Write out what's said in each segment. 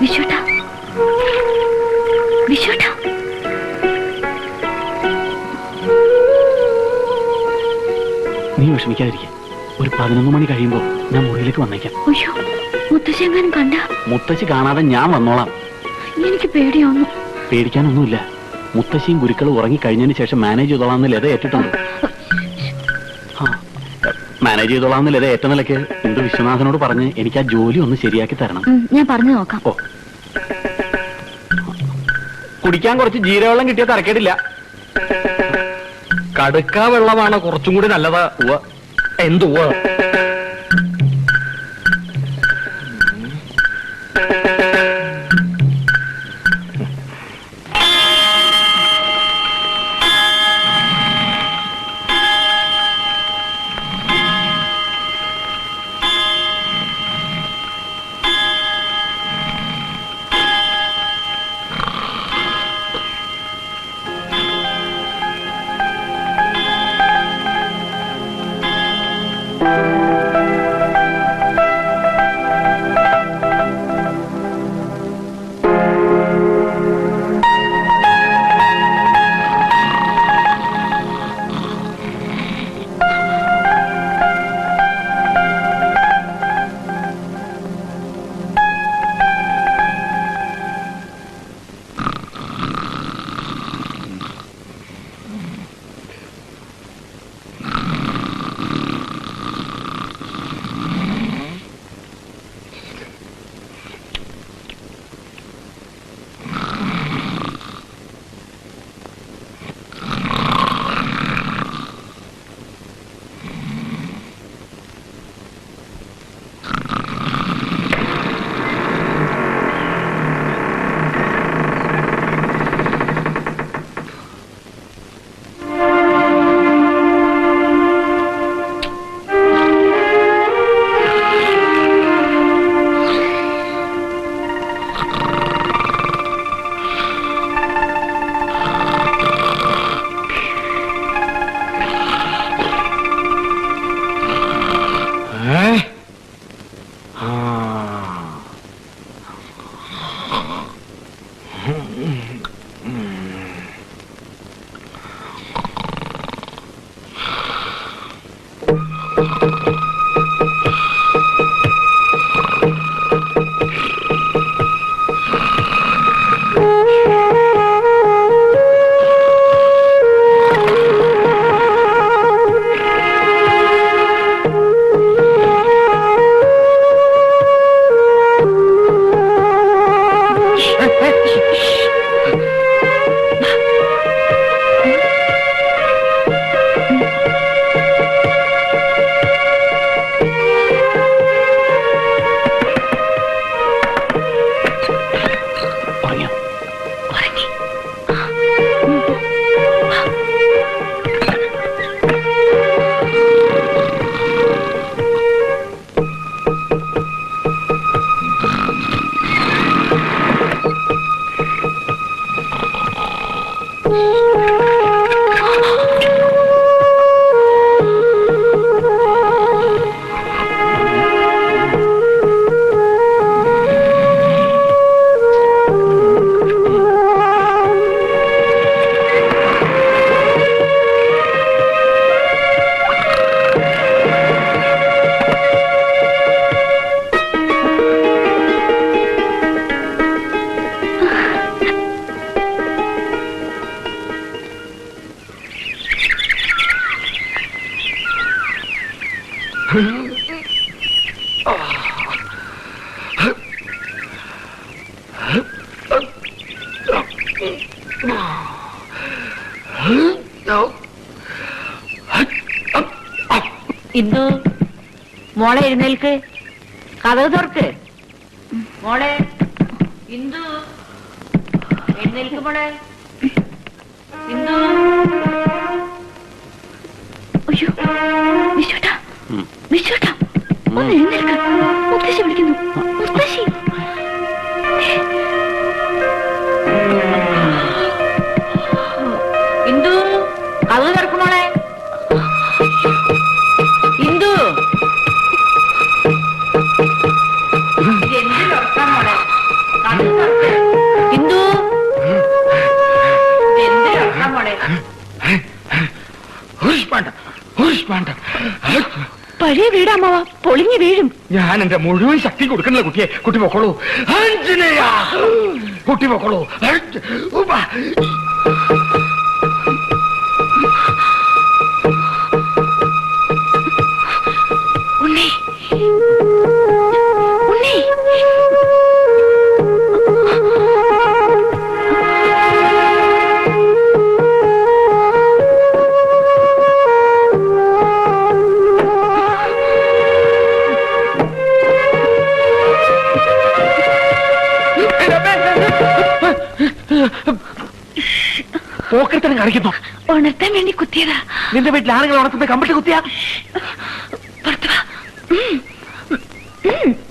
വിശുട്ടാ, വിശുട്ടാ. നീ വിഷമിക്കാതിരിക്കുക. ഒരു 11 മണി കഴിയുമ്പോ ഞാൻ മുറിയിലേക്ക് വന്നേക്കാം. അയ്യോ, മുത്തശ്ശി എങ്ങാനും കണ്ട? മുത്തശ്ശി കാണാതെ ഞാൻ വന്നോളാം. എനിക്ക് പേടിയാവുന്നു. പേടിക്കാനൊന്നുമില്ല. മുത്തശ്ശിയും ഗുരുക്കളും ഉറങ്ങിക്കഴിഞ്ഞതിന് ശേഷം മാനേജ് ചെയ്തോളാന്ന് ലത ഏറ്റിട്ടുണ്ട്. മാനേജ് ചെയ്തോളാന്ന് ലത ഏറ്റ നിലയ്ക്ക് എന്ത് വിശ്വനാഥനോട് പറഞ്ഞ് എനിക്ക് ആ ജോലി ഒന്ന് ശരിയാക്കി തരണം. ഞാൻ പറഞ്ഞു നോക്കാം. ഓ, കുടിക്കാൻ കുറച്ച് ജീരവെള്ളം കിട്ടിയ തരക്കേടില്ല. കടുക്ക വെള്ളമാണ് കുറച്ചും കൂടി നല്ലതാ. എന്തുവാ ഇന്ദു, മോളെ എഴുന്നേൽക്ക്, കഥവ് തുറക്ക്. മോളെ ഇന്ദു, എഴുന്നേൽക്ക് മോളെ. ഇന്ദു. അയ്യോ, വിശ്വട്ടാ, വിശ്വട്ടാ, ഒന്ന് എഴുന്നേൽക്ക്. മുത്തശ്ശി വിളിക്കുന്നു. മുത്തശ്ശി. ഇന്ദു, കഥവ് തുറക്ക് മോളെ. ഇന്ദു, എന്ത് തുറക്കാം മോളെ? കഥവ് വേണ്ട. പഴയ വീടാമാവ പൊളിഞ്ഞു വീഴും. ഞാൻ എന്റെ മുഴുവൻ ശക്തി കൊടുക്കണില്ല കുട്ടിയെ. കുട്ടി പൊക്കോളൂ. ആഞ്ജനേയ, കുട്ടി പൊക്കോളൂ. ഉണ്ണി, ഉണ്ണി. പോക്കരത്തനം കാണിക്കുന്നു. ഉണർത്താൻ വേണ്ടി കുത്തിയതാ. നിന്റെ വീട്ടിൽ ആളുകൾ ഉണർത്തുന്ന കമ്പിട്ട് കുത്തിയാ? പുറത്തു വാ.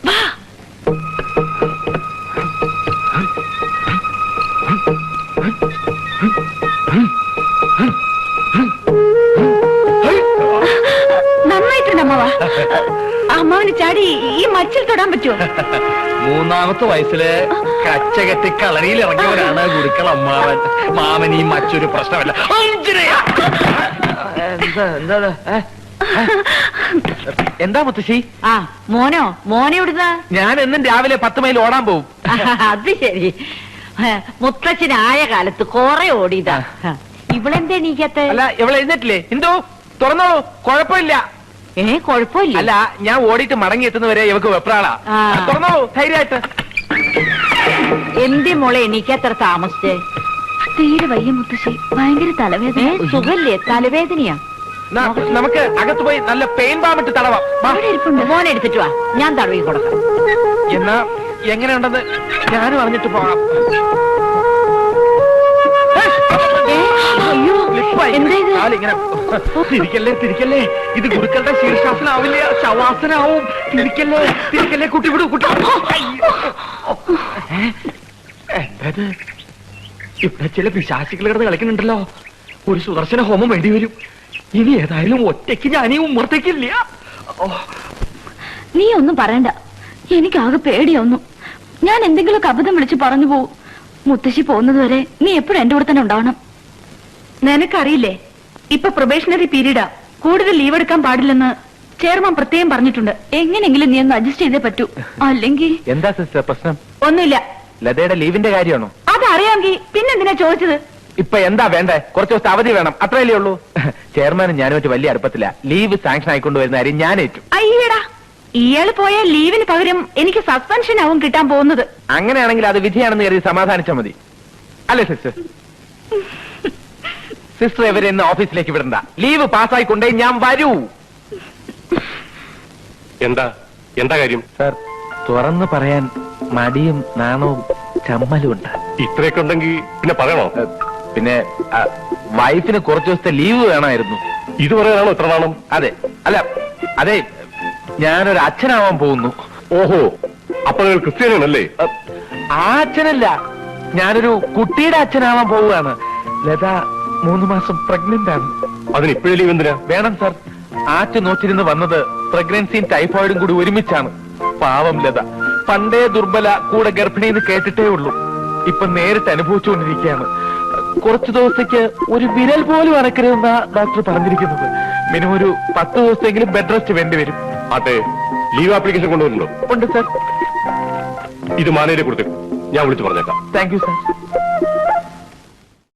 വാ. നന്നായിട്ടുണ്ട് അമ്മാവ. അമ്മാവന് ചാടി ഈ മച്ചിൽ തൊടാൻ പറ്റുമോ? 3-ാമത്തെ വയസ്സില് കച്ച കെട്ടി കളരിയിൽ ഇറങ്ങിയവരാണ് ഗുരുക്കൾ അമ്മാവൻ. മാമൻ ഈ മറ്റൊരു പ്രശ്നമല്ല. എന്താ മുത്തശ്ശി? ആ മോനെ ഇവിടുന്ന ഞാൻ എന്നും രാവിലെ 10 മൈൽ ഓടാൻ പോവും. അത് ശരി. മുത്തച്ഛനായ കാലത്ത് കൊറേ ഓടിയതാ. ഇവളെന്താ എണീക്കത്തെ? അല്ല, ഇവളെ എഴുന്നേറ്റില്ലേ? എന്തോ തുറന്നോളൂ, കുഴപ്പമില്ല. കൊഴപ്പില്ല. അല്ല, ഞാൻ ഓടിയിട്ട് മടങ്ങി എത്തുന്നവരെ ഇവക്ക് വെപ്രാളാ. തുറന്നോളൂ ധൈര്യമായിട്ട്. എന്റെ മോളെ എണീക്കത്ര താമസിച്ചേ? തീരെ വയ്യ മുത്തശ്ശി, ഭയങ്കര തലവേദന. സുഖല്ലേ? തലവേദനയാ? നമുക്ക് അകത്ത് പോയി നല്ല പെയിൻ ബാമിട്ട് തടവാം. മോനെ എടുത്തിട്ട് വാ, ഞാൻ തടവി കൊടുക്കാം. എന്നാ എങ്ങനെയുണ്ടെന്ന് ഞാനും അറിഞ്ഞിട്ട് പോകാം. ഇങ്ങനെ തിരിക്കല്ലേ. ഇത് ഗുരുക്കളുടെ ശീർഷാസനാവില്ല, ശവാസനാവും. തിരിക്കല്ലേ കുട്ടി വിടൂ. കുട്ടി എന്തത്? ഇവിടെ ചില പിശാചികൾ കിടന്ന് കളിക്കുന്നുണ്ടല്ലോ. ഒരു സുദർശന ഹോമം വേണ്ടി വരും. ഇനി ഏതായാലും ഒറ്റയ്ക്ക് ഞാനീ ഉമ്മർത്തേക്കില്ല. നീ ഒന്നും പറയണ്ട, എനിക്കാകെ പേടിയൊന്നു. ഞാൻ എന്തെങ്കിലും അബദ്ധം വിളിച്ച് പറഞ്ഞു പോവും. മുത്തശ്ശി പോകുന്നത് വരെ നീ എപ്പോഴും എന്റെ കൂടെ തന്നെ ഉണ്ടാവണം. നിനക്കറിയില്ലേ, ഇപ്പൊ പ്രൊബേഷണറി പീരീഡാ. കൂടുതൽ ലീവ് എടുക്കാൻ പാടില്ലെന്ന് ചെയർമാൻ പ്രത്യേകം പറഞ്ഞിട്ടുണ്ട്. എങ്ങനെങ്കിലും നീ ഒന്ന് അഡ്ജസ്റ്റ് ചെയ്തേ പറ്റൂ. അല്ലെങ്കിൽ എന്താ സിസ്റ്റർ പ്രശ്നം? ഒന്നുമില്ല. ലതയുടെ ലീവിന്റെ കാര്യമാണോ? അതറിയാമെങ്കിൽ പിന്നെന്തിനാ ചോദിച്ചത്? ഇപ്പൊ എന്താ വേണ്ടേ? കുറച്ച് ദിവസത്തെ അവധി വേണം, അത്രയല്ലേ ഉള്ളൂ. ചെയർമാനും ഞാനുമായിട്ട് വലിയ അടുപ്പത്തില്ല. ലീവ് സാങ്ഷൻ ആയിക്കൊണ്ടുവരുന്ന കാര്യം ഞാൻ ഏറ്റു. അയ്യടാ, ഇയാള് പോയ ലീവിന് പകരം എനിക്ക് സസ്പെൻഷൻ ആവും കിട്ടാൻ പോകുന്നത്. അങ്ങനെയാണെങ്കിൽ അത് വിധിയാണെന്ന് കരുതി സമാധാനിച്ചാൽ മതി, അല്ലേ സിസ്റ്റർ? സിസ്റ്റർ ഇവരെ ഇന്ന് ഓഫീസിലേക്ക് വിടണ്ട. ലീവ് പാസ്സായിക്കൊണ്ടേ ഞാൻ വരൂ. എന്താ കാര്യം? സാർ, തുറന്നു പറയാൻ മടിയും നാണവും ചമ്മലും ഉണ്ട്. ഇത്രയൊക്കെ ഉണ്ടെങ്കിൽ പിന്നെ പറയണോ? പിന്നെ വൈഫിന് കുറച്ചു ദിവസത്തെ ലീവ് വേണമായിരുന്നു. ഇത് പറയാനാണോ ഇത്ര നാളും? അതെ, ഞാനൊരു അച്ഛനാവാൻ പോകുന്നു. ഓഹോ, അപ്പൊ നിങ്ങൾ ക്രിസ്ത്യാനിയാണല്ലേ? ആ അച്ഛനല്ല, ഞാനൊരു കുട്ടിയുടെ അച്ഛനാവാൻ പോവുകയാണ്. ലത 3 മാസം പ്രഗ്നന്റ് ആണ്. അതിന് ഇപ്പോഴേ ലീവ് എന്തിനാ? വേണം സാർ. ആറ്റ് നോച്ചിരുന്ന് വന്നത് പ്രഗ്നൻസിയും ടൈഫോയിഡും കൂടി ഒരുമിച്ചാണ്. പാവം ലത പണ്ടേ ദുർബല, കൂടെ ഗർഭിണിന്ന് കേട്ടിട്ടേ ഉള്ളൂ. ഇപ്പൊ നേരിട്ട് അനുഭവിച്ചുകൊണ്ടിരിക്കുകയാണ്. കുറച്ചു ദിവസത്തേക്ക് ഒരു വിരൽ പോലും അനക്കരുതെന്നാ ഡോക്ടർ പറഞ്ഞിരിക്കുന്നത്. മിനിമം ഒരു 10 ദിവസത്തെങ്കിലും ബെഡ് റെസ്റ്റ് വേണ്ടി വരും. അതെ, ലീവ് ആപ്ലിക്കേഷൻ കൊണ്ടുവരുന്നുണ്ടോ? ഉണ്ട് സാർ. ഇത് മാനേജരെ കൊടുത്തേക്കും, ഞാൻ വിളിച്ചു പറഞ്ഞേക്കാം. Thank you sir.